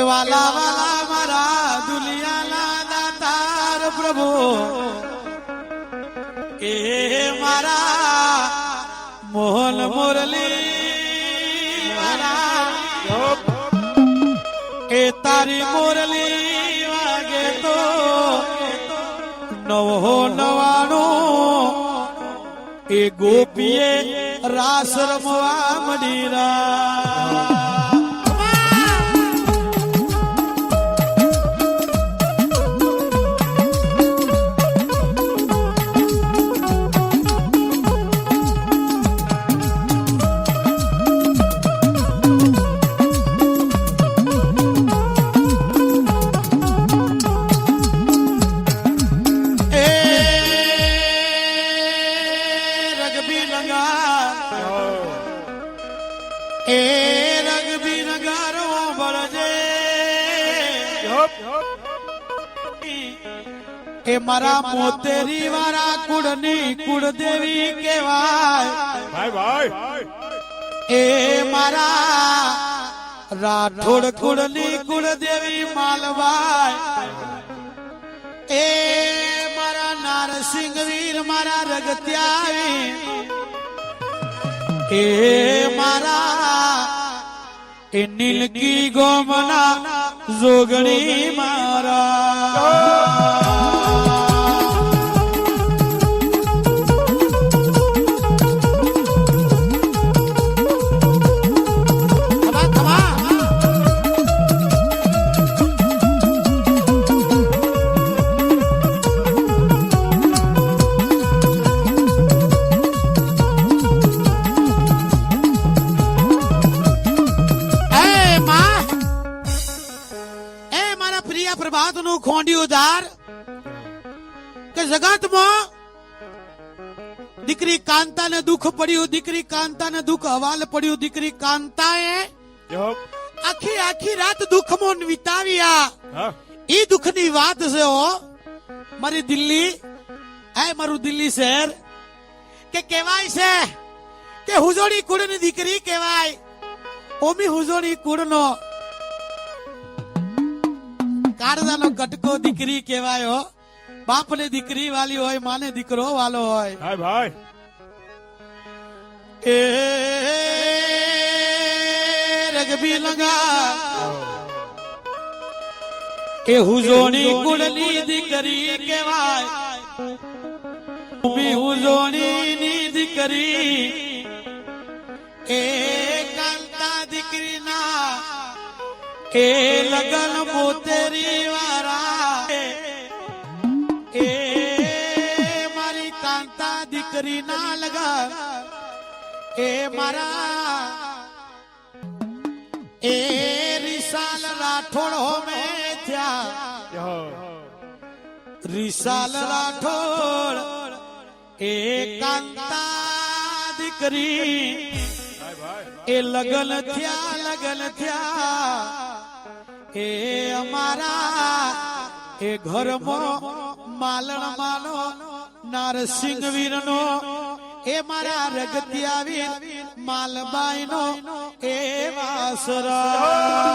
વાલા વાલા મારા દુનિયાના દાતાર પ્રભુ એ મારા મોહન મુરલી મારા એ તારી મુરલી વાગે તો 999 એ ગોપીએ રાસ રમવા મંડીરા એ મારા મોતેરી વાળા કુળની કુળદેવી કહેવાય ભાઈ ભાઈ એ મારા રાઠોડ કુળની કુળદેવી માલવાય એ મારા નારસિંહ વીર મારા રગત્યાવી એ મારા એ નીલકી ગોમના જોગણી મારા ખોંડિયુદાર કે જગતમાં દીકરી કાંતાને દુઃખ પડ્યું દીકરી કાંતાને દુઃખ હવાલ પડ્યું દીકરી કાંતાએ આખી રાત દુઃખમાં વિતાવ્યા ઈ દુઃખની વાત છે હો મારી દિલ્હી મારું દિલ્હી શહેર કે કહેવાય છે કે હુજોડી કુળની દીકરી કહેવાય ઓમી હુજોડી કુળનો કાળજાનો કટકો દીકરી કહેવાય હો બાપ ને દીકરી વાલી હોય માને દીકરો વાલો હોય હાય ભાઈ એ રગબી લગા એ હુજોણી કુળની દીકરી કહેવાય હુજોણી ની દીકરી એ કાંતા દીકરી ના એ લગન મોતેરી વાળા એ મારી કાંતા દીકરી ના લગન એ મારા એ રિસાલ રાઠોડ હોમે થયા રિસાલ રાઠોડ એ કાંતા દીકરી એ લગન થયા એ અમારા એ ઘરમાં માલણ માનો નારસિંહ વીર નો એ મારા રગતિયા વીર માલબાઈ નો એ વાસરા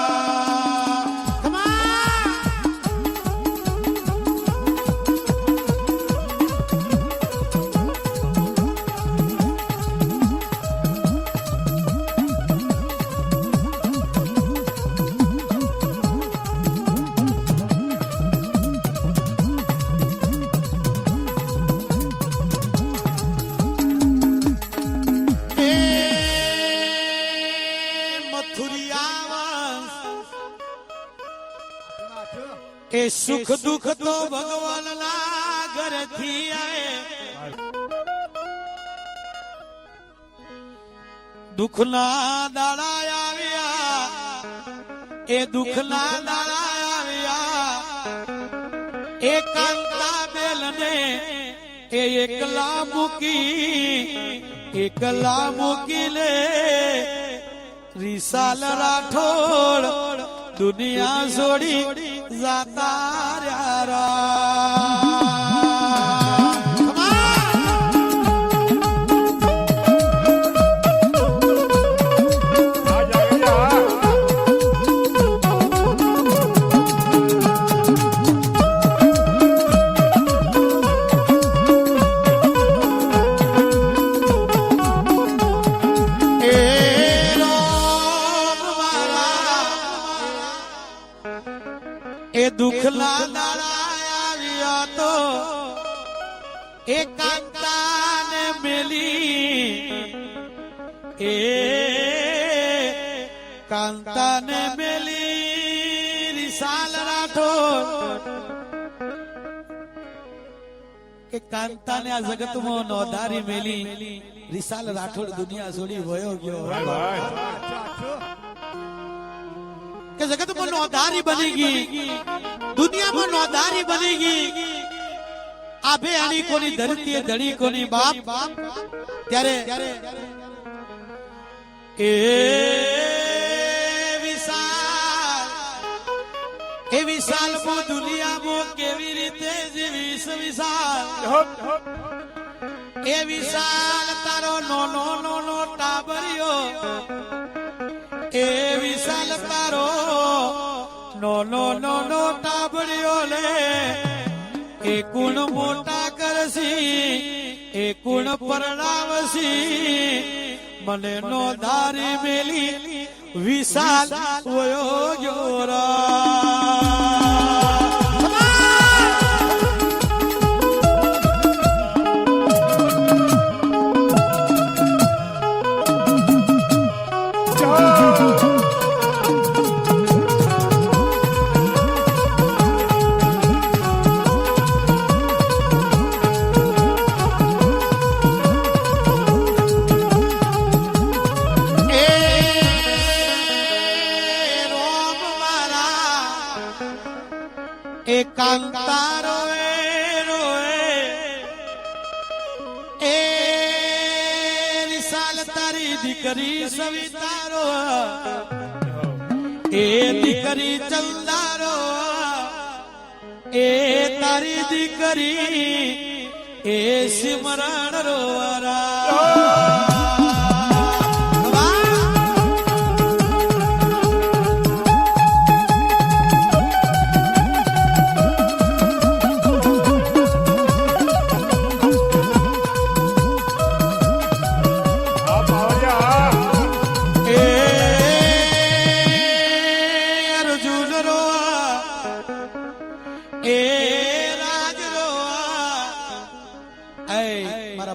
એ સુખ દુઃખ તો ભગવાન ના ઘરથી આવે દુઃખ ના દાડા આવ્યા એ દુઃખ ના દાડા આવ્યા એ કાંતા બેલ ને એ એકલા મૂકી લે રિસાલ રાઠોડ દુનિયા છોડી જાતા રહ્યા એ કાંતાને મેલી એ કાંતાને મેલી રિસાલ રાઠોડ કે કાંતાને આ જગતમાં નોંધારી મેલી રિસાલ રાઠોડ દુનિયા છોડી વયો ગયો કે જગતમાં નોંધારી બની ગઈ દુનિયામાં નોંધારી બની ગઈ આ બે આની કોની ધરતી ધણી કોની બાપ ત્યારે એ વિશાલ મો દુનિયામાં કેવી રીતે જીવીશ વિશાલ એ વિશાલ તારો નો ટાબરિયો એ વિશાલ તારો નો ટાબરિયો લે એ કુણ મોટા કરસી એ કુણ પરણાવસી મને નો ધારી મેલી વિશાલ વયો જોરા કાંતા રોએ રોએ એ રિસાલ તારી દીકરી સવિતારો એ દીકરી ચંદારો એ તારી દીકરી એ સિમરણ રોરા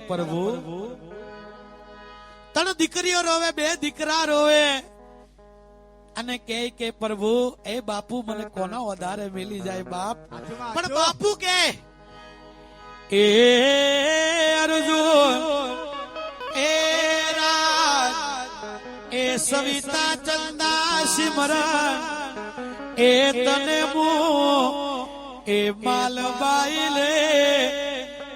પ્રભુ ત્રણ દીકરીઓ રોવે બે દીકરા રોવે અને કે પ્રભુ એ બાપુ મને કોના વધારે મિલી જાય બાપ પણ બાપુ કે એ અર્જુન એ રાજ એ સવિતા ચંદા સિમરણ એ તને મુ એ માલબાઈ લે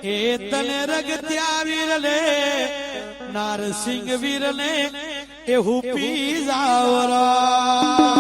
એ તને રગત્યા વીર લે નારસિંહ વીર ને એ હુપી જાવરા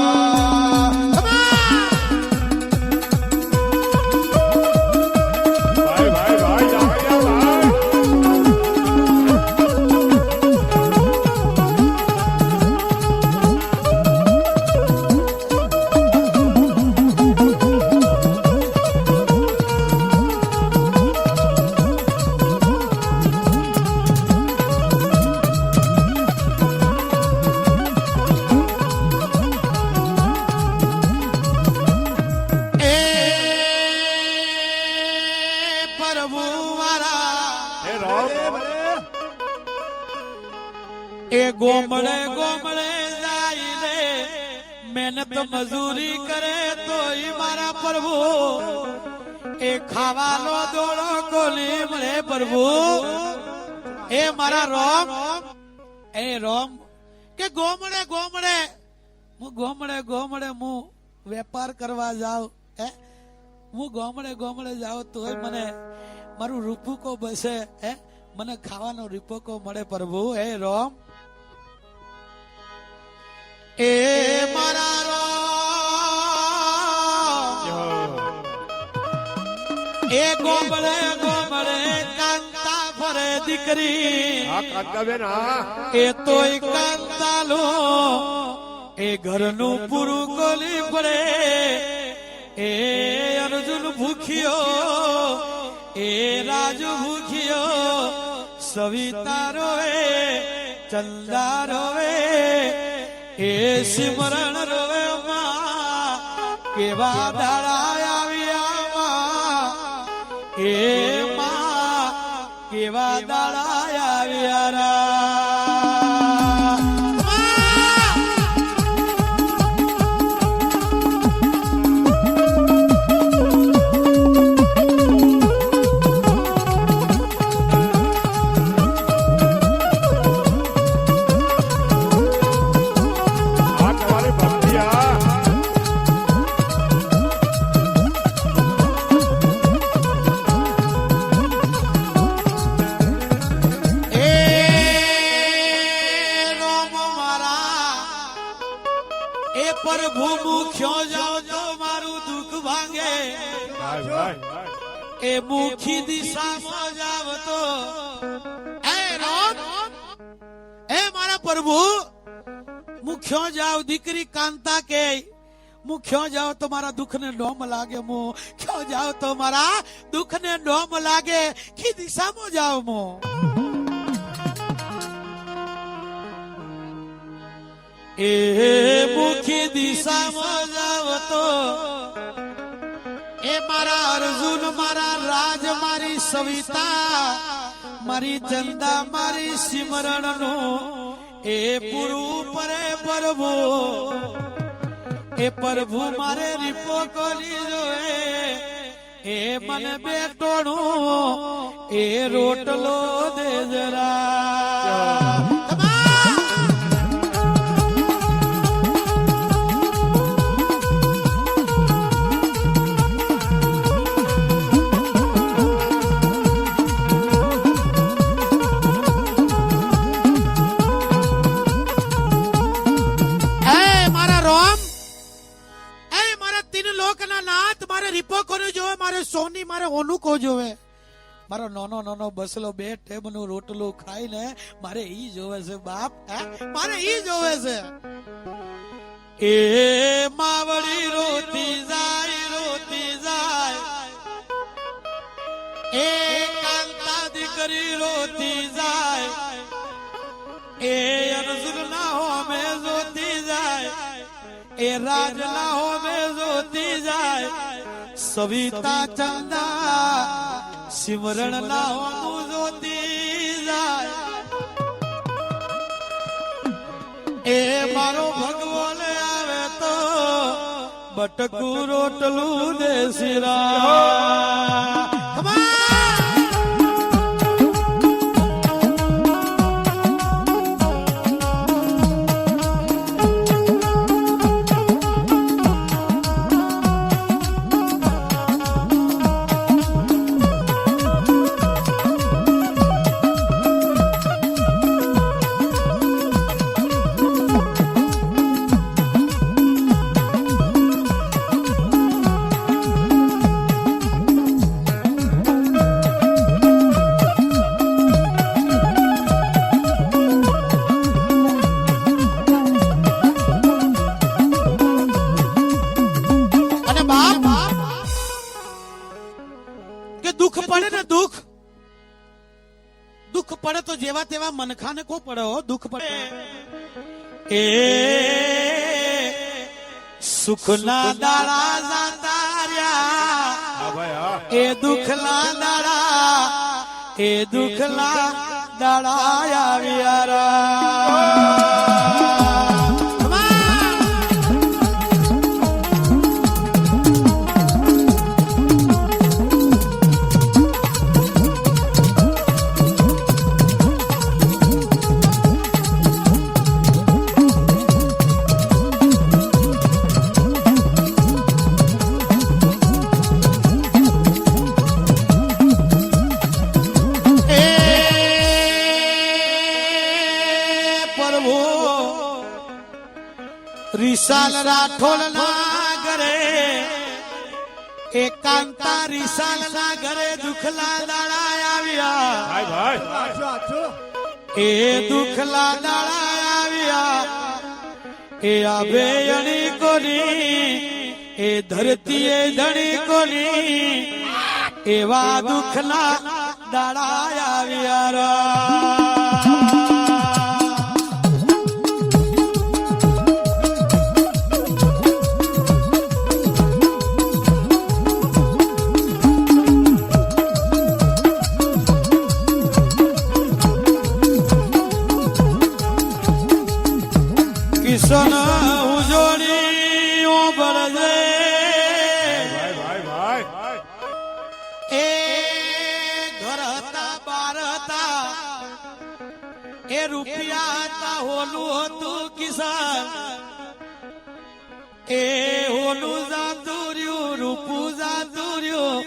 એ ગોમડે ગોમડે જાય લે મહેનત મજૂરી કરે તો મારા પ્રભુ એ ખાવાનો દોડો કોલી મળે પ્રભુ એ મારા રોમ એ રોમ કે ગોમડે ગોમડે હું વેપાર કરવા જાઉં હું ગોમડે જાઉં તોય મને મારું રૂપકો બસે મને ખાવાનો રૂપકો મળે પ્રભુ એ રોમ એ મારા રોમ એ ગોમડે કાંતા ફરે દીકરી એ તોય કાંતાલો એ ઘરનું પૂરું કોલી પડે એ અર્જુન ભૂખ્યો એ રાજુ ભૂખ્યો સવિતા રોવે ચંદા રોવે એ સિમરણ રોવે માં કેવા દાડા આવ્યા એ માં કેવા દાડા આવ્યા રા પ્રભુ મુખ્યો જાઓ તો મારું દુઃખ ભાંગે એ મુખી દિશામાં જાવ તો એ રામ એ મારા પ્રભુ મુખ્યો જાવ દીકરી કાંતા કે મુખ્યો જાવ તો મારા દુઃખ ને ડોમ લાગે મુખ્યો જાવ તો મારા દુઃખ ને ડોમ લાગે કી દિશામાં જાવ મો એ મુખી દિશામાં જાવ તો એ મારા અર્જુન મારા રાજ મારી સવિતા મારી ચંદા મારી સિમરણ નો એ પૂરું પરે પ્રભુ એ પ્રભુ મારે રીપો કરી જોએ એ મને બેટોણું એ રોટલો દે જરા સોની મારે ઓનું કો જોવે મારો નાનો નાનો બસલો બે ટેબનું રોટલું ખાઈને મારે ઈ જોવે છે બાપ મારે ઈ જોવે છે એ માવડી રોતી જાય એ કાંતા દીકરી રોતી જાય એ અર્જુન ના હોમે જોતી જાય એ રાજ ના હોમે જોતી જાય સવિતા ચંદા સિમરણ ના હોમું જોતી જાય એ મારો ભગવાન આવે તો બટકું રોટલું દેશીરા દુઃખ પડે તો જેવા તેવા મનખાને કો પડે હો દુઃખ પડે એ સુખના દાડા જાતા રહ્યા એ દુઃખના દાડા આવ્યા રા વિશાલ રાઠોડ ના ઘરે એકાંતા વિશાલ ના ઘરે દુખલા દાડા આવ્યા એ દુખલા દાડા આવ્યા એ આભે અણી કોની એ ધરતી એ ધણી કોની એવા દુખલા દાડા આવ્યા એ રૂપિયા હતા હોલું હતું કિસાન એ હોલું જાતું રહ્યું રૂપું જાતું રહ્યું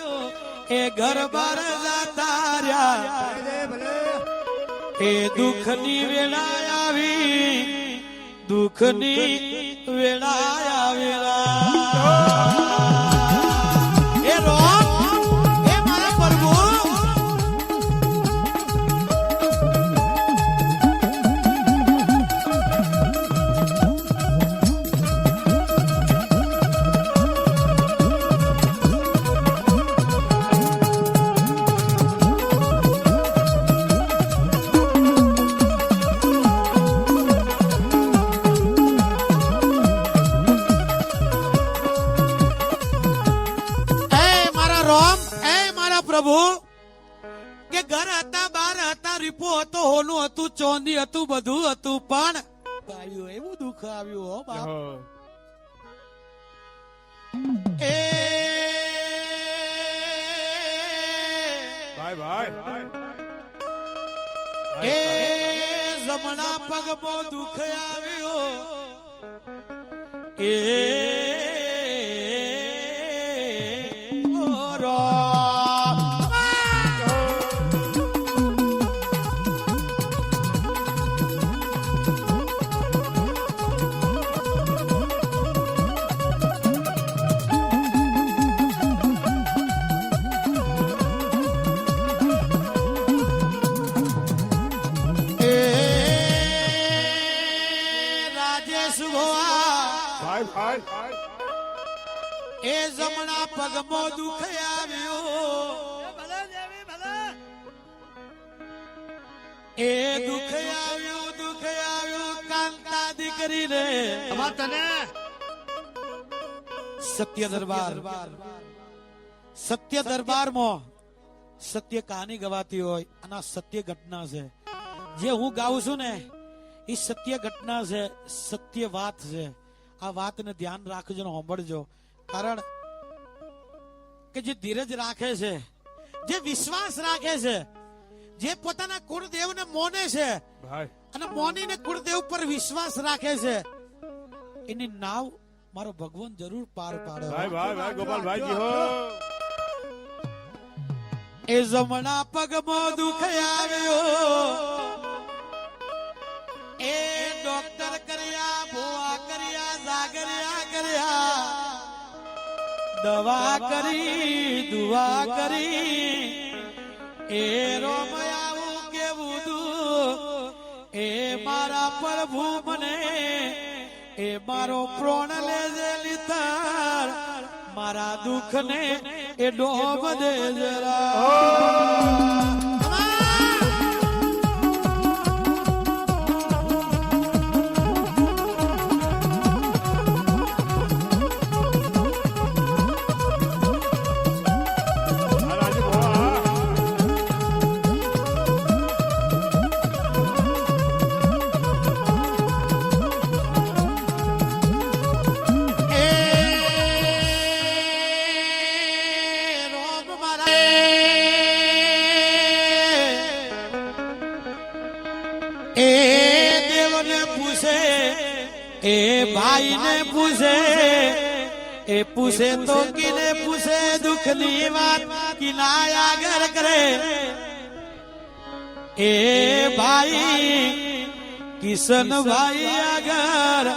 એ ઘર બાર જાતા રહ્યા એ દુઃખની વેળા આવી દુઃખની વેળા આવેલા એ રોમ એ મારા પ્રભુ પ્રભુ કે ઘર હતા બાર હતા રીપો હતો હોનું હતું ચોંદી હતું બધું હતું પણ આવ્યું એવું દુઃખ આવ્યું હો બાપ એ એ જમણા પગમાં દુઃખ આવ્યું એ એ જમણા પગમાં દુઃખ આવ્યું એ દુઃખ આવ્યું કાંતા દીકરી રે સત્ય દરબારમાં સત્ય કહાની ગવાતી હોય અને સત્ય ઘટના છે જે હું ગાઉં છું ને એ સત્ય ઘટના છે સત્ય વાત છે આ વાતને ધ્યાન રાખજો ને સાંભળજો કારણ કે જે ધીરજ રાખે છે જે વિશ્વાસ રાખે છે જે પોતાના કુળદેવને મોને છે અને મોનીને કુળદેવ પર વિશ્વાસ રાખે છે એની નાવ મારો ભગવાન જરૂર પાર પાડે ગોપાલભાઈ હો એ જમણા પગમાં દુઃખ આવ્યો એ ડોક્ટર કર્યા ભોવા કર્યા જાગર્યા કર્યા દવા કરી દુઆ કરી એ રોમયાવું કેવું દુઃખ એ મારા પ્રભુ મને એ મારો પ્રોણ લેજે લીધર મારા દુઃખ ને એ ડોબ દે જરા એ ભાઈ ને પૂછે એ પૂછે તો કિને પૂછે દુઃખ ની વાત કિના આગળ કરે એ ભાઈ કિશન ભાઈ આગળ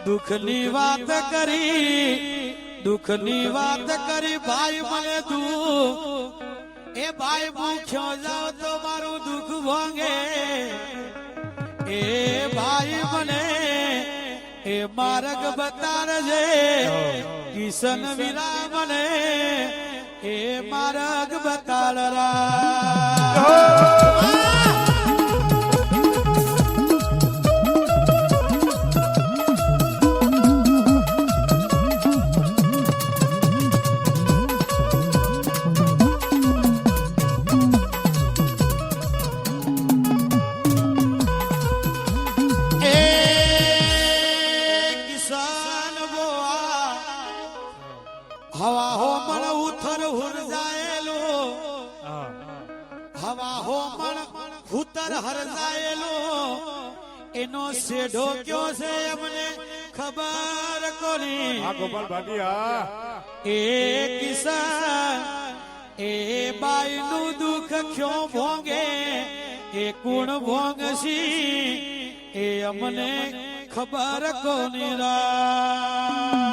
દુઃખ ની વાત કરી ભાઈ મને દુઃખ એ ભાઈ ભૂખ્યો જાવ તો મારું દુઃખ ભાંગે એ ભાઈ મને એ માર્ગ બતારજે કિશન વીરા મને એ માર્ગ બતાડરા હવા હો મણ ઉથર હુર જાયેલો હવા હો મણ ખૂતર હરજાયેલો એનો શેઢો કયો છે અમને ખબર કોની. આ ગોપાલ ભાટિયા એ કિસાન એ બાઈ નું દુઃખ ક્યો ભોગે એ કુણ ભોગશી એ અમને ખબર કોની રા.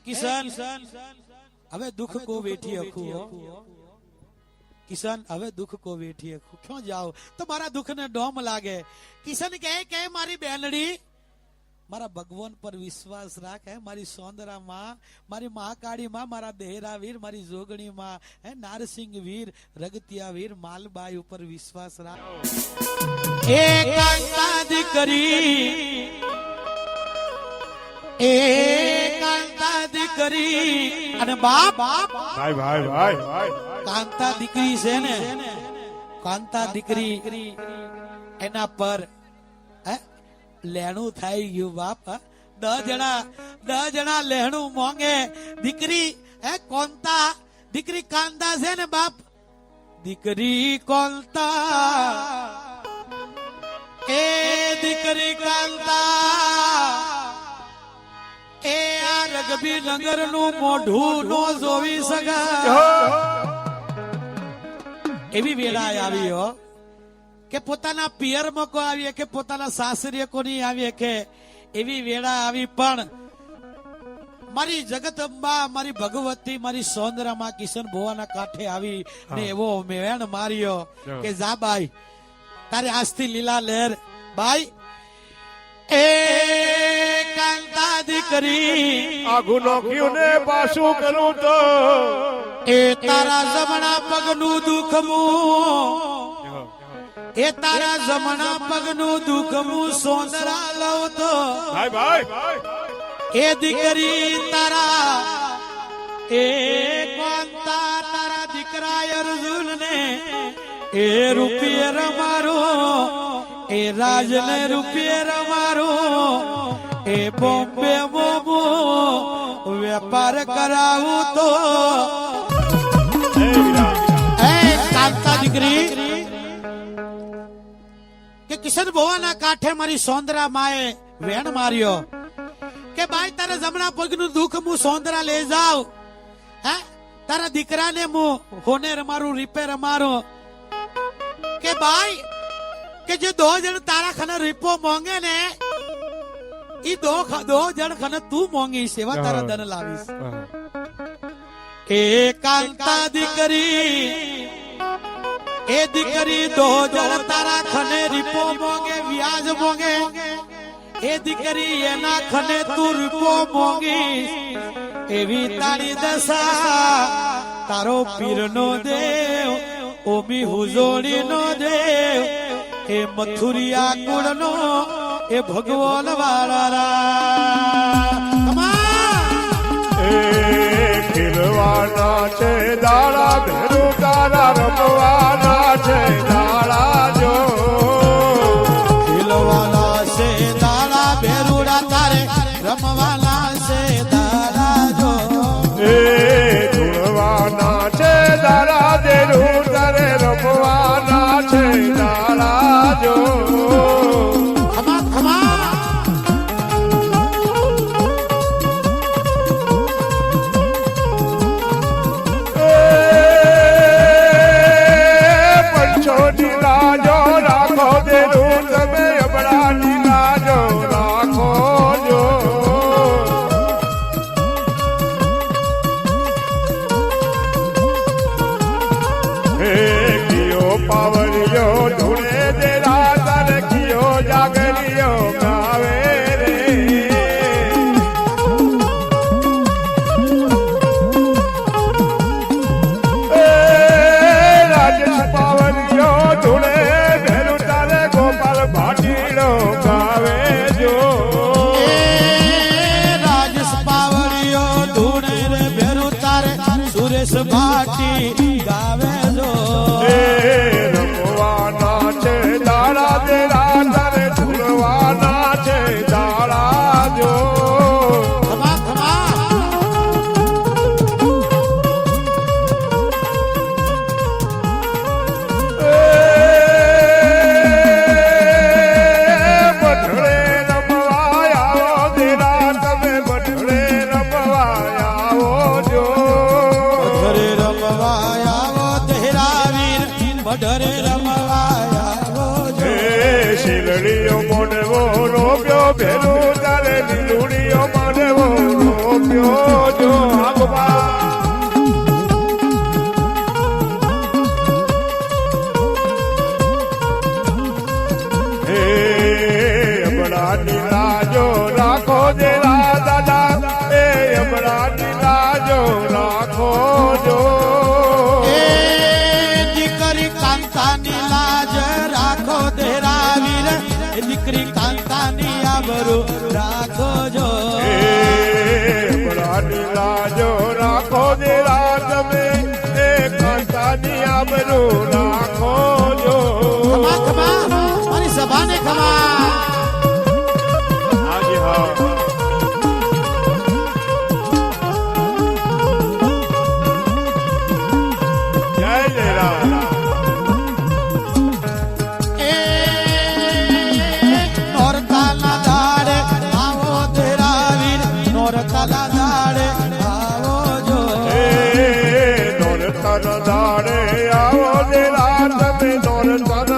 કિસાન હવે દુઃખ કો વેઠી અખું હો કિસાન હવે દુઃખ કો વેઠી અખું ક્યાં જાઓ તમારા દુઃખ ને ડોમ લાગે. કિસાન કહે મારી બેનડી મારા ભગવાન પર વિશ્વાસ રાખે મારી સોંદરા માં મારી મહાકાળી માં મારા દેહરા વીર મારી જોગણી માં હે નારસિંહ વીર રગતિયા વીર માલબાઈ ઉપર વિશ્વાસ રાખ. એ કાંતા દીકરી એ કાંતા દીકરી અને બાપ ભાઈ ભાઈ ભાઈ કાંતા દીકરી છે ને કાંતા દીકરી એના પર લેણું થઈ ગયું બાપ. 10 જણા લેણું મોંગે દીકરી હે કોંતા દીકરી કાંતા છે ને બાપ દીકરી કોંતા એ દીકરી કાંતા એ આ રગબી નગર નું મોઢું નો જોવી સગા એવી વેળા આવી હો કે પોતાના પિયરમાં કો આવીએ કે પોતાના સાસરીએ કોની આવીએ કે એવી વેળા આવી. પણ મારી જગતંબા મારી ભગવતી મારી સોંદરામાં કિશન ભુવાના કાંઠે આવી ને એવો મેણ માર્યો કે જા બાઈ તારે આજથી લીલા લહેર બાઈ. એ કાંતા દીકરી આ ગુનો ક્યું ને પાછું કરું તો એ તારા જમણા પગનું દુઃખમું એ તારા જમણા પગનું દુઃખમું સોંદરા લઉં તો ભાઈ ભાઈ એ દીકરી તારા એ કોંતા તારા દીકરા અર્જુન ને એ રૂપિયે રમારો એ રાજ ને રૂપિયે રમારો એ બોમ્બે મોમો વેપાર કરાવું તો એ કાંતા દીકરી કે કિશન ભુવાના કાંઠે મારી સોંદરા માએ વેણ માર્યો કે ભાઈ તારા જમણા પગનું દુઃખ હું સોંદરા લઈ જાઉં હે તારા દીકરાને હું હોને રમારું રીપે રમારું કે ભાઈ કે જે 2 જણ તારા ખને રીપો મોંગે ને ઈ 2 જણ ખને તું મોંગી સેવા તારા ધન લાવીશ. એ કાંતા દીકરી એ દીકરી 2 જણ તારા ખને રીપો મોંગે વ્યાજ મોંગે એ દીકરી એના ખને તું રૂપો મોંગી એવી તારી દશા તારો પીરનો દેવ ઓમી હુજોડી નો દેવ એ મથુરિયા કુળનો એ ભગવાન વાળા એ ખીલવાના છે દાડા ભેરું તારા રમવાના છે દાડા જો ખીલવાના છે દાડા ભેરુડા તારે રમવાના છે દાડા જો એ ધૂળવાના છે દાડા ભેરું તારે રમવાના છે દાડા જો લીલડીઓ મોડવો રોપ્યો ભેરું તારે લીલુડીઓ મોડવો રોપ્યો જો આગવા હે અમરાની લાજો રાખો દેરા દાદા એ અમરાની લાજો રાખો જો એ દીકરી કાંતાની લાજ રાખો દેરા વીર એ દીકરી કાંતાની આબરૂ રાખો જો એ અમરાની લાજો રાખો દેરા તમે એ કાંતાની આબરૂ રાખો જો ખમા ખમા મારી સભાને ખમા હાજી હા જય લેરા એ નોરતાના દાડે આવો દેરા વીર નોરતાના દાડે આવો જો એ નોરતન દાડે આવો દેરા તમે નોરતન